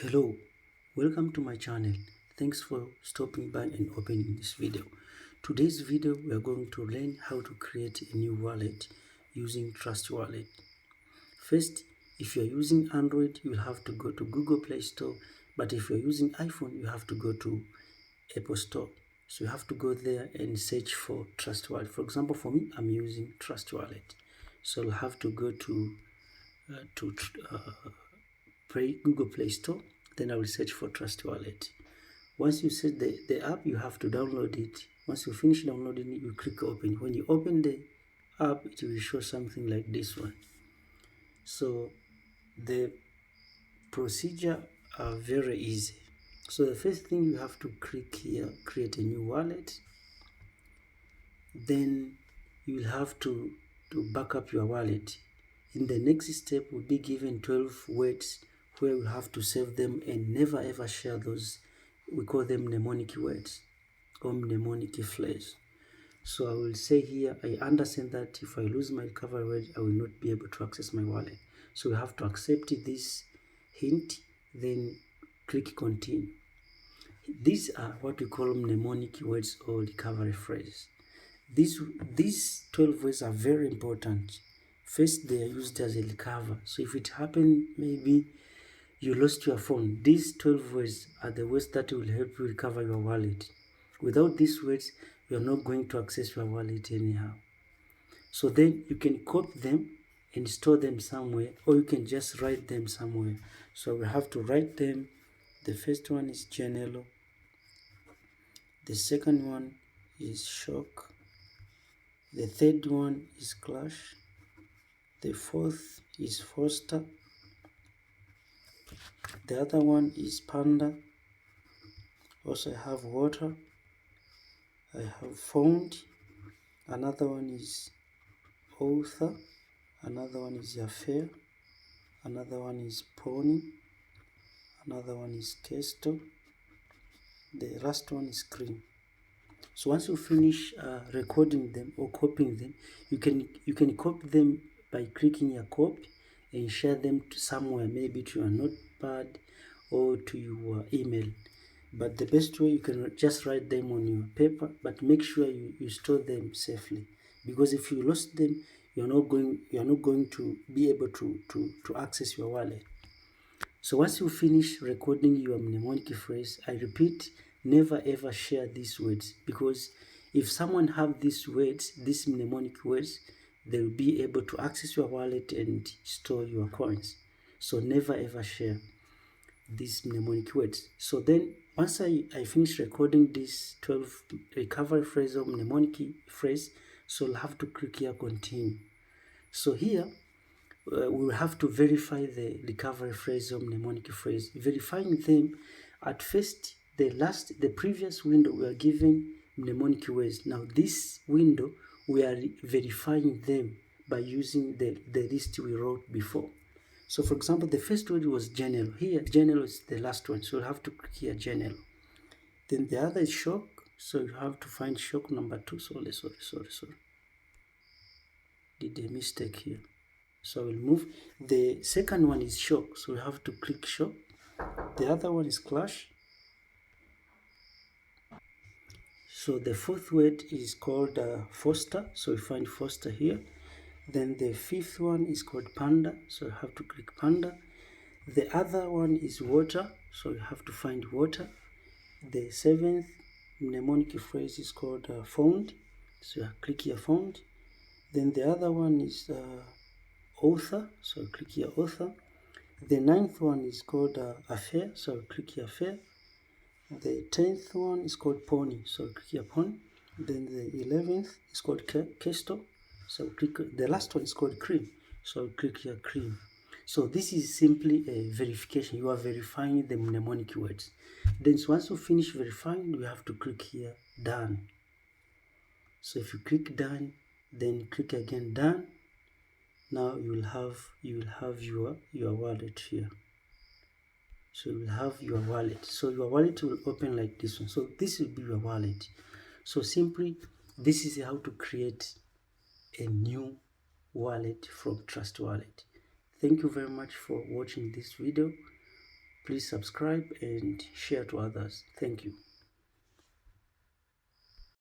Hello, welcome to my channel. Thanks for stopping by and opening this video. Today's video we are going to learn how to create a new wallet using Trust Wallet. First, if you are using Android, you will have to go to Google Play Store, but if you are using iPhone, you have to go to Apple Store. So you have to go there and search for Trust Wallet. For example, for me, I'm using Trust Wallet. So I'll have to go to Google Play Store, then I will search for Trust Wallet. Once you set the app, you have to download it. Once you finish downloading it, you click open. When you open the app, it will show something like this one. So the procedure are very easy. So the first thing you have to click here, create a new wallet. Then you will have to back up your wallet. In the next step, we'll be given 12 words where we have to save them and never ever share those. We call them mnemonic words or mnemonic phrase. So I will say here, I understand that if I lose my recovery word, I will not be able to access my wallet. So we have to accept this hint, then click continue. These are what we call mnemonic words or recovery phrase. These 12 words are very important. First, they are used as a recover. So if it happened, maybe you lost your phone, these 12 words are the words that will help you recover your wallet. Without these words, you are not going to access your wallet anyhow. So then you can copy them and store them somewhere, or you can just write them somewhere. So we have to write them. The first one is Janelo. The second one is Shock. The third one is Clash. The fourth is Foster. The other one is Panda. Also I have Water. I have Found. Another one is Author. Another one is Affair. Another one is Pony. Another one is Kesto. The last one is Cream. So once you finish recording them or copying them, you can copy them by clicking your copy and share them to somewhere, maybe to your notepad or to your email. But the best way, you can just write them on your paper, but make sure you store them safely, because if you lost them, you're not going to be able to access your wallet. So once you finish recording your mnemonic phrase, I repeat, never ever share these words, because if someone have these words, these mnemonic words, they'll be able to access your wallet and store your coins. So never ever share these mnemonic words. So then once I finish recording this 12 recovery phrase or mnemonic phrase, so I'll have to click here continue. So here we will have to verify the recovery phrase or mnemonic phrase. Verifying them, at first the previous window we are given mnemonic words. Now this window we are verifying them by using the list we wrote before. So for example, the first word was general. Here general is the last one, so we'll have to click here general. Then the other is shock, so you have to find shock number 2. Sorry, did a mistake here. So we'll move. The second one is shock, so we have to click shock. The other one is clash. So the fourth word is called Foster, so we find Foster here. Then the fifth one is called Panda, so you have to click Panda. The other one is Water, so you have to find Water. The seventh mnemonic phrase is called Found, so you click here Found. Then the other one is Author, so click here Author. The ninth one is called Affair, so click here Affair. The 10th one is called Pony, so click here Pony. Then the 11th is called Kesto, so click. The last one is called Cream, so click here Cream. So this is simply a verification. You are verifying the mnemonic words. Then once you finish verifying, you have to click here Done. So if you click Done, then click again Done. Now you will have your wallet here. So you will have your wallet. So your wallet will open like this one. So this will be your wallet. So simply, this is how to create a new wallet from Trust Wallet. Thank you very much for watching this video. Please subscribe and share to others. Thank you.